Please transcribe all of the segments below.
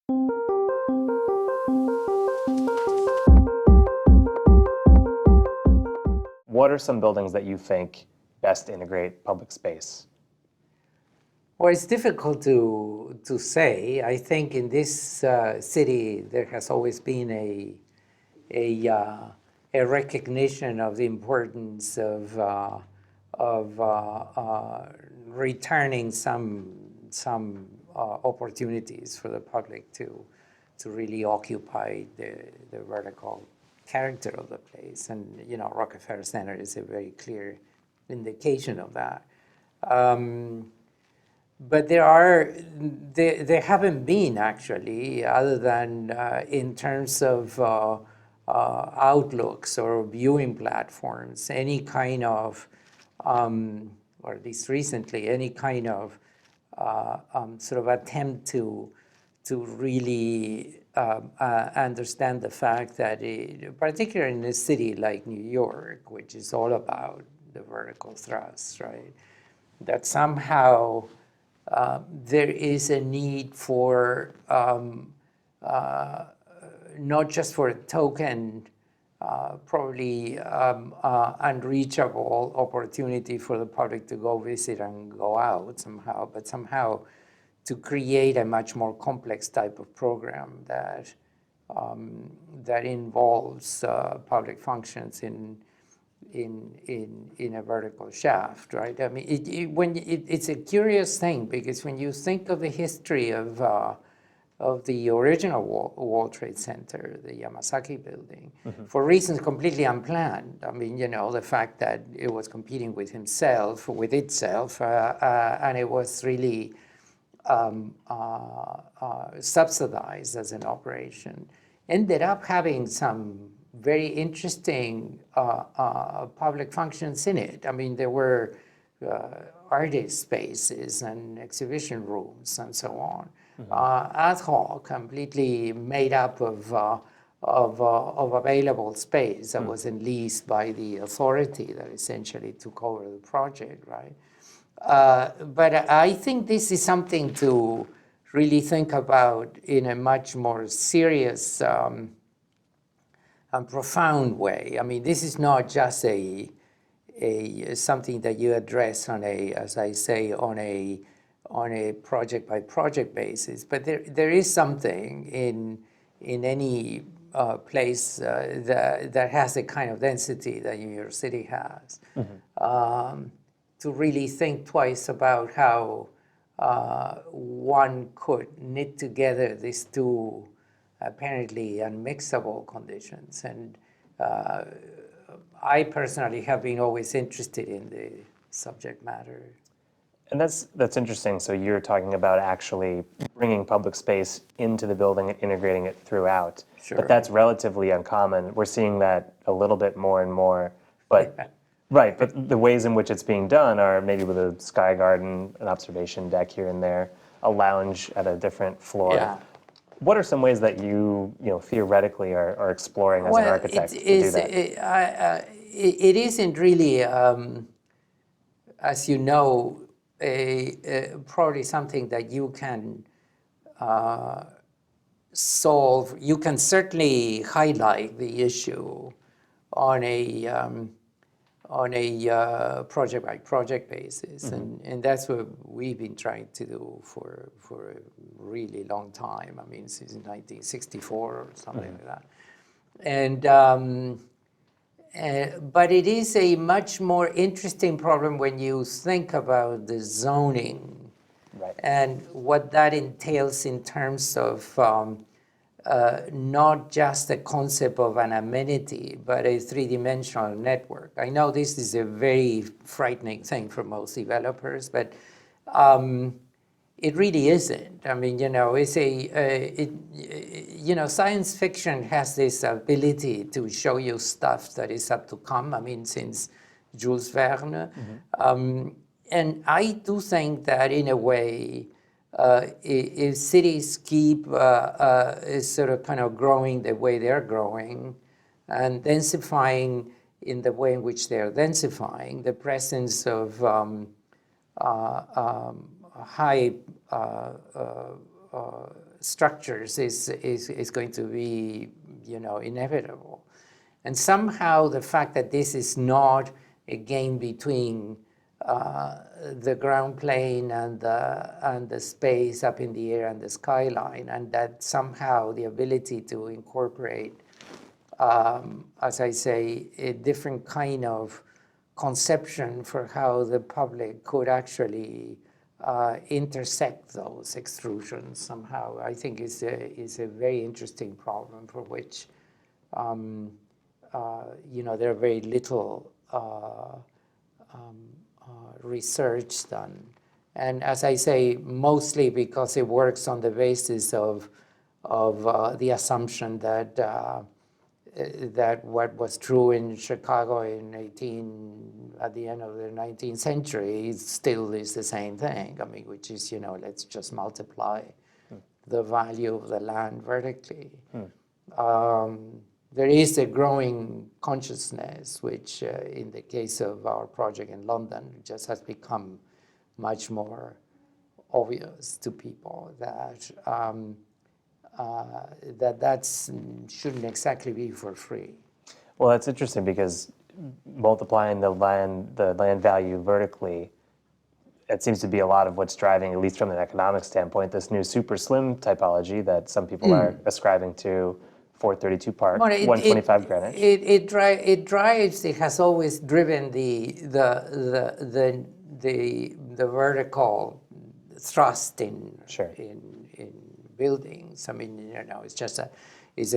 What are some buildings that you think best integrate public space? Well, it's difficult to say. I think in this city there has always been a recognition of the importance of returning some opportunities for the public to really occupy the vertical character of the place. And Rockefeller Center is a very clear indication of that. But there haven't been actually, other than in terms of outlooks or viewing platforms, any kind of, or at least recently, any kind of sort of attempt to really understand the fact that, particularly in a city like New York, which is all about the vertical thrust, right, that somehow there is a need for not just for a token, probably unreachable opportunity for the public to go visit and go out somehow, but somehow to create a much more complex type of program that involves public functions in a vertical shaft, right? I mean, it's a curious thing, because when you think of the history of the original World Trade Center, the Yamasaki building, for reasons completely unplanned. I mean, the fact that it was competing with itself, and it was really subsidized as an operation, ended up having some very interesting public functions in it. I mean, there were artist spaces and exhibition rooms and so on, ad hoc, completely made up of available space that was leased by the authority that essentially took over the project, right? But I think this is something to really think about in a much more serious and profound way. I mean, this is not just something that you address on a project by project basis, but there is something in any place that has the kind of density that New York City has, to really think twice about how one could knit together these two apparently unmixable conditions. And I personally have been always interested in the subject matter. And that's interesting. So you're talking about actually bringing public space into the building and integrating it throughout. Sure. But that's relatively uncommon. We're seeing that a little bit more and more. But right, but the ways in which it's being done are maybe with a sky garden, an observation deck here and there, a lounge at a different floor. Yeah. What are some ways that you theoretically are exploring as an architect to do that? It isn't really, as you know, probably something that you can solve. You can certainly highlight the issue on a project by project basis, and that's what we've been trying to do for a really long time. I mean, since 1964 or something like that. And but it is a much more interesting problem when you think about the zoning, right, and what that entails in terms of not just the concept of an amenity, but a three-dimensional network. I know this is a very frightening thing for most developers, but it really isn't. I mean, it's science fiction has this ability to show you stuff that is up to come. I mean, since Jules Verne. And I do think that in a way, if cities keep sort of kind of growing the way they're growing and densifying in the way in which they're densifying, the presence of high structures is going to be, inevitable. And somehow the fact that this is not a game between the ground plane and the space up in the air and the skyline, and that somehow the ability to incorporate, as I say, a different kind of conception for how the public could actually intersect those extrusions somehow, I think is a very interesting problem for which, there are very little research done. And as I say, mostly because it works on the basis of the assumption that that what was true in Chicago at the end of the 19th century still is the same thing. I mean, which is, let's just multiply the value of the land vertically. There is a growing consciousness, which in the case of our project in London, just has become much more obvious to people that that shouldn't exactly be for free. Well, that's interesting because multiplying the land value vertically, it seems to be a lot of what's driving, at least from an economic standpoint, this new super slim typology that some people are ascribing to. 432 Park, 125 Greenwich. It drives. It has always driven the vertical thrust in buildings. I mean, it's just is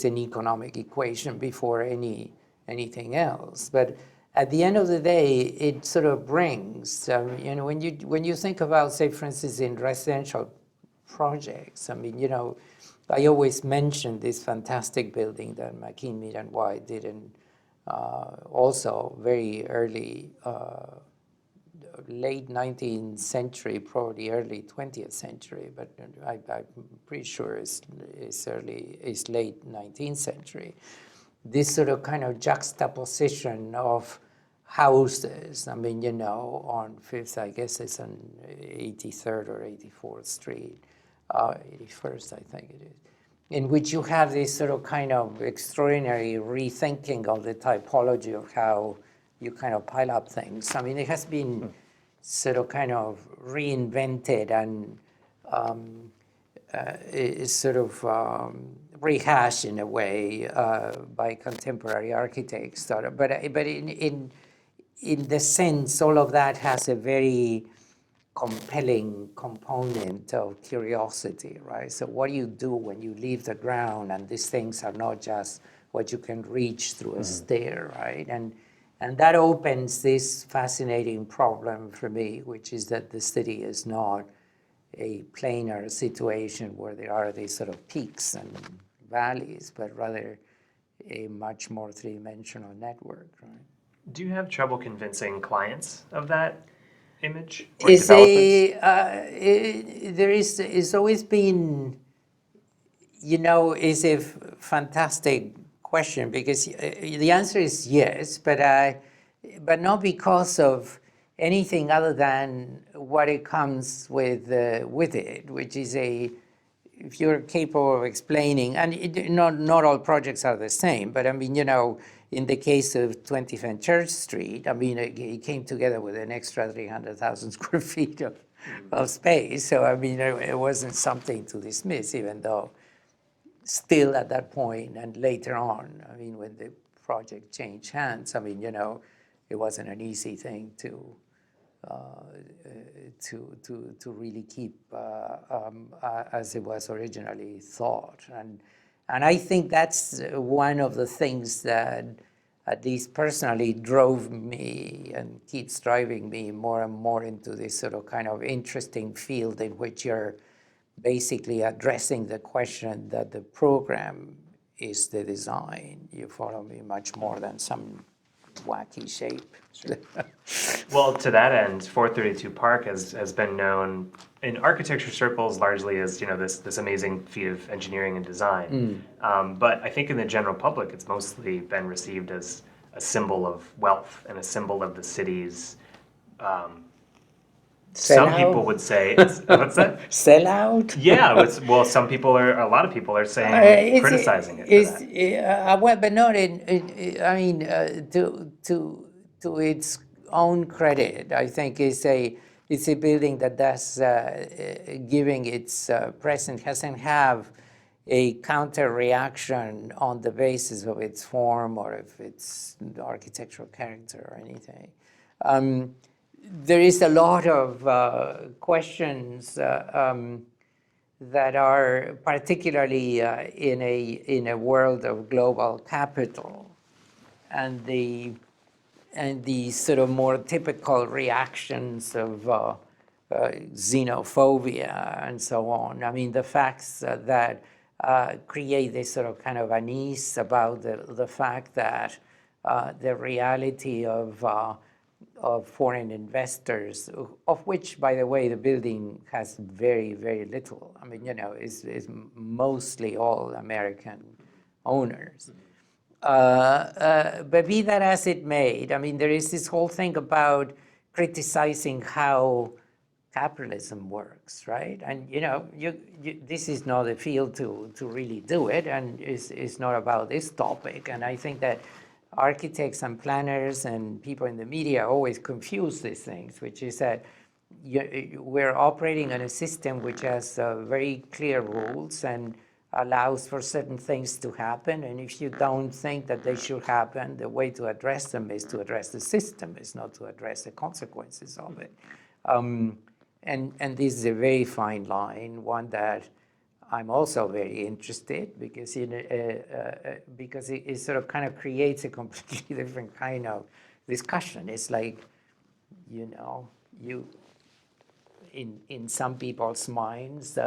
an economic equation before anything else. But at the end of the day, it sort of brings. When you think about, say, for instance, in residential projects. I mean, I always mention this fantastic building that McKean, Mead and White did in also very early, late 19th century, probably early 20th century, but I'm pretty sure it's late 19th century. This sort of kind of juxtaposition of houses. I mean, on Fifth, I guess it's on 83rd or 84th Street. 81st, I think it is, in which you have this sort of kind of extraordinary rethinking of the typology of how you kind of pile up things. I mean, it has been sort of kind of reinvented and is sort of rehashed in a way by contemporary architects. But in the sense, all of that has a very compelling component of curiosity, right? So what do you do when you leave the ground and these things are not just what you can reach through a stair, right? And that opens this fascinating problem for me, which is that the city is not a planar situation where there are these sort of peaks and valleys, but rather a much more three-dimensional network, right? Do you have trouble convincing clients of that image or It's always been, is a fantastic question because the answer is yes, but not because of anything other than what it comes with it, which is if you're capable of explaining, and not all projects are the same, but I mean, in the case of 20th and Church Street, I mean, it came together with an extra 300,000 square feet of space. So, I mean, it wasn't something to dismiss, even though still at that point and later on, I mean, when the project changed hands, I mean, it wasn't an easy thing to really keep as it was originally thought. And I think that's one of the things that, at least personally, drove me and keeps driving me more and more into this sort of kind of interesting field in which you're basically addressing the question that the program is the design. You follow me, much more than some wacky shape. Sure. Well, to that end, 432 Park has been known in architecture circles largely as this amazing feat of engineering and design. But I think in the general public, it's mostly been received as a symbol of wealth and a symbol of the city's some people would say, what's that? Sell out? Yeah, well, a lot of people are saying, criticizing it for that. Well, but not I mean, to its own credit, I think it's a building that does, giving its present, doesn't have a counter reaction on the basis of its form or of its architectural character or anything. There is a lot of questions that are particularly in a world of global capital, and the sort of more typical reactions of xenophobia and so on. I mean, the facts that create this sort of kind of unease about the fact that the reality of foreign investors, of which, by the way, the building has very, very little. I mean, is mostly all American owners. But be that as it may, I mean, there is this whole thing about criticizing how capitalism works, right? And this is not a field to really do it, and it's not about this topic. And I think that architects and planners and people in the media always confuse these things, which is that we're operating in a system which has very clear rules and allows for certain things to happen. And if you don't think that they should happen, the way to address them is to address the system, is not to address the consequences of it. And this is a very fine line, one that I'm also very interested, because because it sort of kind of creates a completely different kind of discussion. It's like, in some people's minds,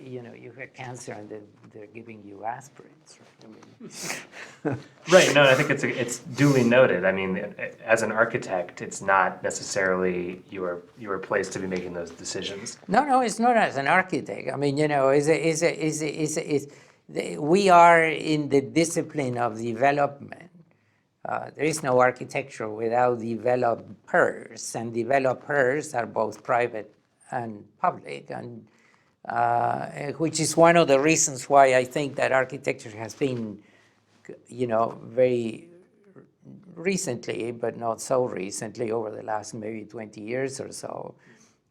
you have cancer and they're giving you aspirins, right? Right. No, I think it's duly noted. I mean, as an architect, it's not necessarily your place to be making those decisions. No, it's not as an architect. I mean, we are in the discipline of development. There is no architecture without developers, and developers are both private and public, and which is one of the reasons why I think that architecture has been, very recently, but not so recently, over the last maybe 20 years or so,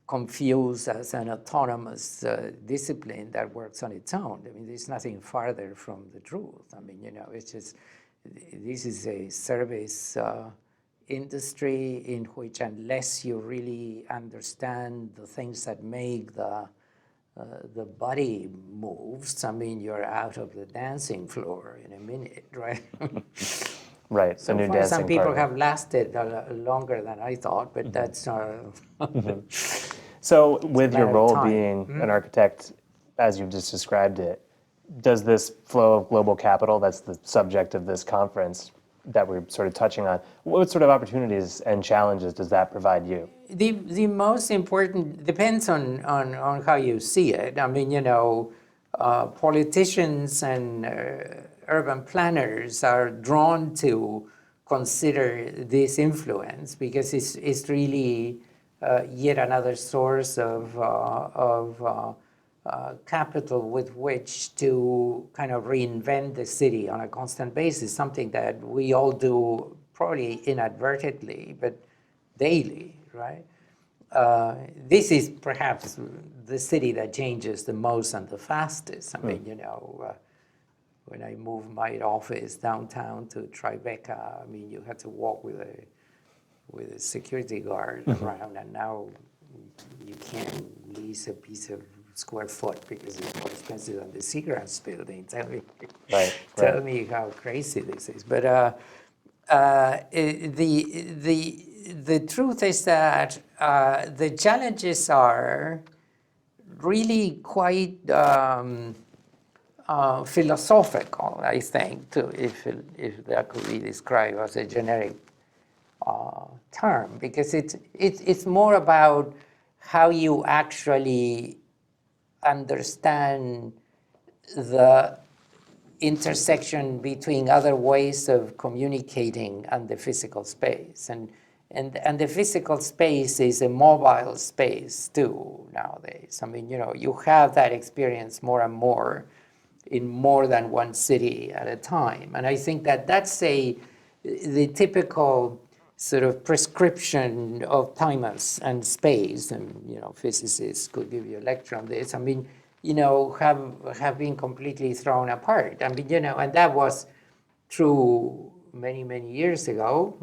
confused as an autonomous discipline that works on its own. I mean, there's nothing farther from the truth. I mean, it's just, this is a service industry in which, unless you really understand the things that make the body moves, I mean, you're out of the dancing floor in a minute, right? Right. So far, some people have lasted longer than I thought, but that's not. So, with your role being an architect, as you've just described it, does this flow of global capital, that's the subject of this conference that we're sort of touching on, what sort of opportunities and challenges does that provide you? The most important depends on how you see it. I mean, politicians and urban planners are drawn to consider this influence because it's really yet another source of capital with which to kind of reinvent the city on a constant basis, something that we all do probably inadvertently, but daily, right? This is perhaps the city that changes the most and the fastest. I mean, when I moved my office downtown to Tribeca, I mean, you had to walk with a security guard around, and now you can't lease a piece of square foot because it's more expensive than the Seagrams building. Tell me how crazy this is. But the truth is that the challenges are really quite philosophical, I think, if that could be described as a generic term, because it's more about how you actually understand the intersection between other ways of communicating and the physical space. And And the physical space is a mobile space too nowadays. I mean, you have that experience more and more in more than one city at a time. And I think that that's the typical sort of prescription of time and space. And, physicists could give you a lecture on this. I mean, have been completely thrown apart. I mean, and that was true many, many years ago.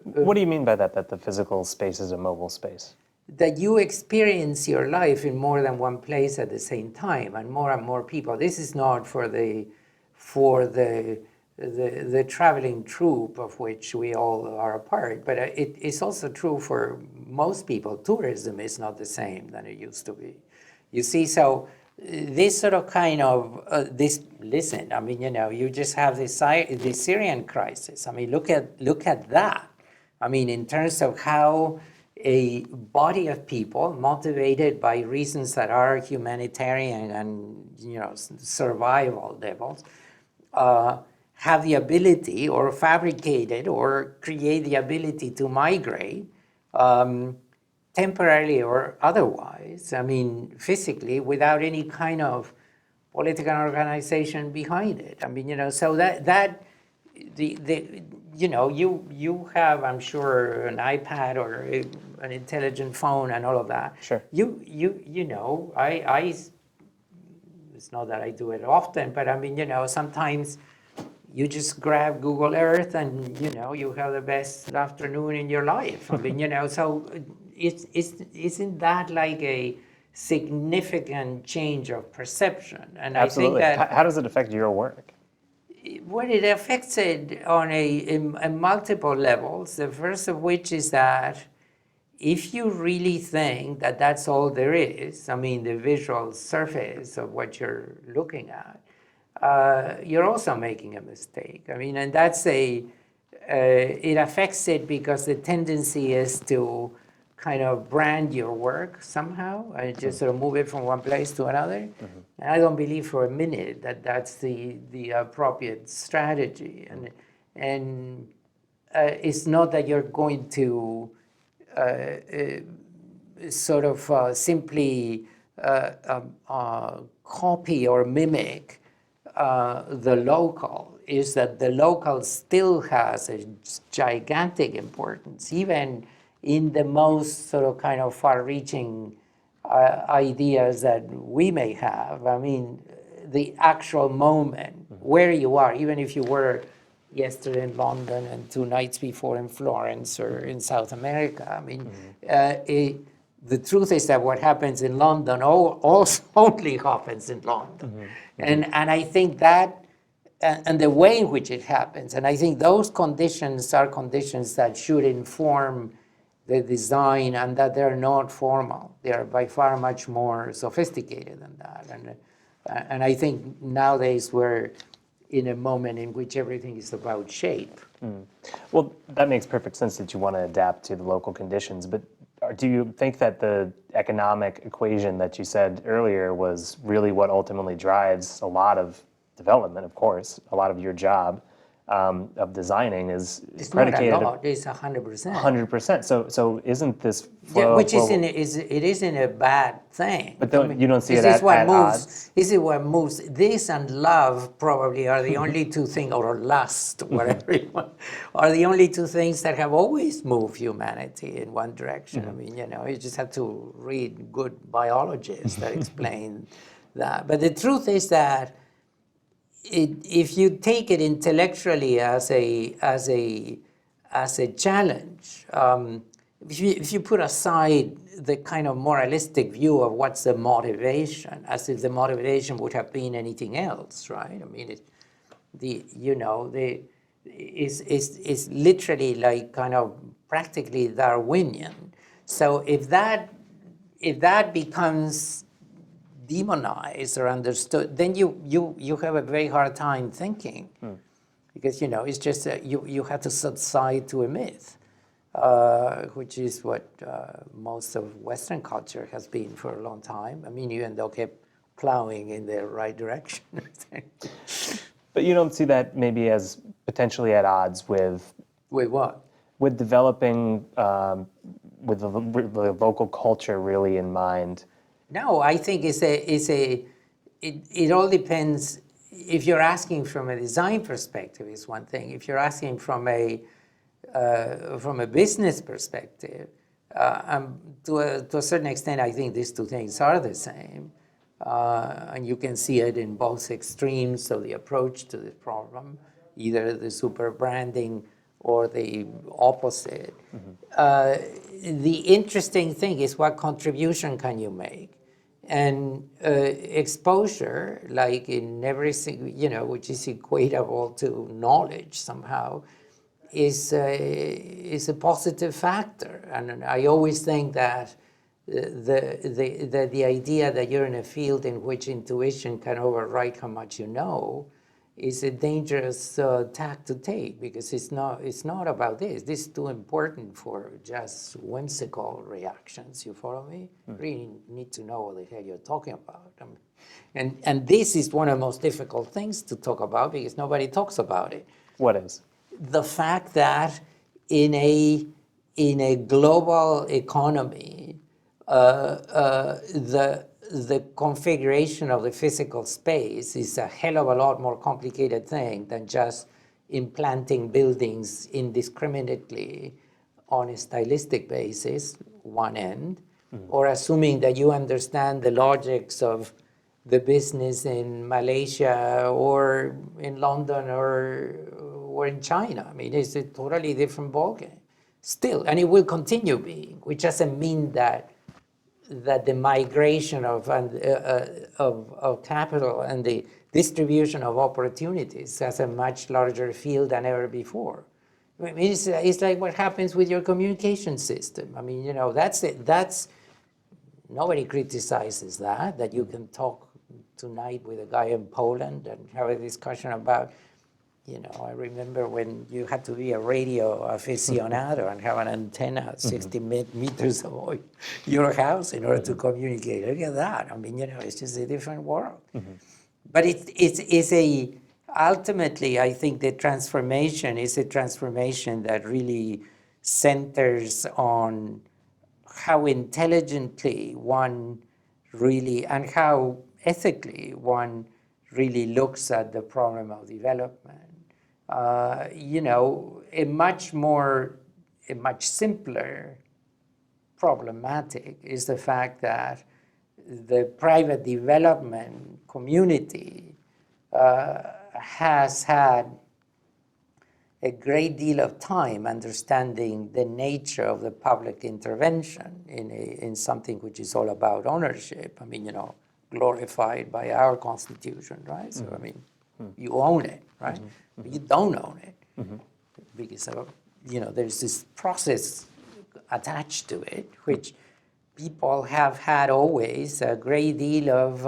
What do you mean by that the physical space is a mobile space? That you experience your life in more than one place at the same time, and more people. This is not for the traveling troupe of which we all are a part, but it's also true for most people. Tourism is not the same than it used to be. You see, so this sort of kind of listen. I mean, you just have the Syrian crisis. I mean, look at that. I mean, in terms of how a body of people motivated by reasons that are humanitarian and survival levels have the ability or fabricated or create the ability to migrate temporarily or otherwise, I mean physically, without any kind of political organization behind it. I mean, so that you have, I'm sure, an iPad or an intelligent phone and all of that. Sure. I it's not that I do it often, but I mean, sometimes you just grab Google Earth and, you have the best afternoon in your life. I mean, so isn't that like a significant change of perception? And Absolutely. I think that How does it affect your work? well, it affects it on a multiple levels. The first of which is that if you really think that that's all there is, I mean, the visual surface of what you're looking at, you're also making a mistake. I mean, and that's it affects it because the tendency is to kind of brand your work somehow and just sort of move it from one place to another. Mm-hmm. And I don't believe for a minute that that's the appropriate strategy. And it's not that you're going to sort of simply copy or mimic the local. Is that the local still has a gigantic importance, even in the most sort of kind of far-reaching ideas that we may have. I mean, the actual moment where you are, even if you were yesterday in London and 2 nights before in Florence or in South America. I mean, the truth is that what happens in London also only happens in London. And I think that, and the way in which it happens, and I think those conditions are conditions that should inform the design, and that they're not formal. They are by far much more sophisticated than that. And I think nowadays we're in a moment in which everything is about shape. Well, that makes perfect sense that you want to adapt to the local conditions, but do you think that the economic equation that you said earlier was really what ultimately drives a lot of development, of course, a lot of your job of designing is predicated. Not a lot, it's 100%. 100%. So isn't this flow? Yeah, which isn't a bad thing. But you don't see it at odds? This is what moves. This and love probably are the only two things, or lust, whatever you want, are the only two things that have always moved humanity in one direction. I mean, you just have to read good biologists that explain that. But the truth is that if you take it intellectually as a challenge, if you put aside the kind of moralistic view of what's the motivation, as if the motivation would have been anything else, right? I mean, it's literally like kind of practically Darwinian. So if that becomes demonized or understood, then you have a very hard time thinking, because it's just you have to subside to a myth, which is what most of Western culture has been for a long time. I mean, you end up kept plowing in the right direction. But you don't see that maybe as potentially at odds with With what? with developing with the local culture really in mind? No, I think it all depends. If you're asking from a design perspective, is one thing. If you're asking from a business perspective, to a certain extent, I think these two things are the same. And you can see it in both extremes of the approach to the problem, either the super branding or the opposite. The interesting thing is, what contribution can you make? And exposure, like in everything, which is equatable to knowledge somehow, is a positive factor. And I always think that the idea that you're in a field in which intuition can override how much you know is a dangerous tack to take, because it's not about this. This is too important for just whimsical reactions. You follow me? Really need to know what the hell you're talking about. And this is one of the most difficult things to talk about, because nobody talks about it. What is? The fact that in a global economy, the configuration of the physical space is a hell of a lot more complicated thing than just implanting buildings indiscriminately on a stylistic basis, one end, or assuming that you understand the logics of the business in Malaysia or in London or in China. I mean, it's a totally different ballgame still, and it will continue being, which doesn't mean that the migration of capital and the distribution of opportunities has a much larger field than ever before. I mean, it's like what happens with your communication system. I mean, that's it. Nobody criticizes that you can talk tonight with a guy in Poland and have a discussion about, I remember when you had to be a radio aficionado and have an antenna 60 meters away your house in order to communicate. Look at that. I mean, it's just a different world. But ultimately, I think the transformation is a transformation that really centers on how intelligently one really, and how ethically one really looks at the problem of development. A much simpler problematic is the fact that the private development community has had a great deal of time understanding the nature of the public intervention in something which is all about ownership. I mean, glorified by our Constitution, right? So, I mean, you own it, right? But you don't own it because there's this process attached to it, which people have had always a great deal of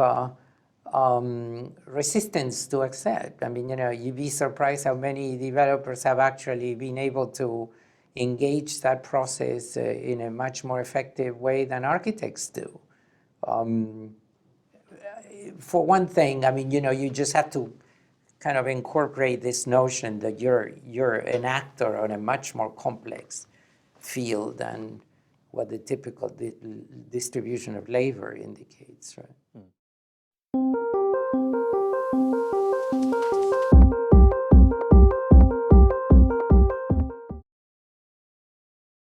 resistance to accept. I mean, you'd be surprised how many developers have actually been able to engage that process in a much more effective way than architects do. For one thing, I mean, you just have to kind of incorporate this notion that you're an actor on a much more complex field than what the typical distribution of labor indicates, right?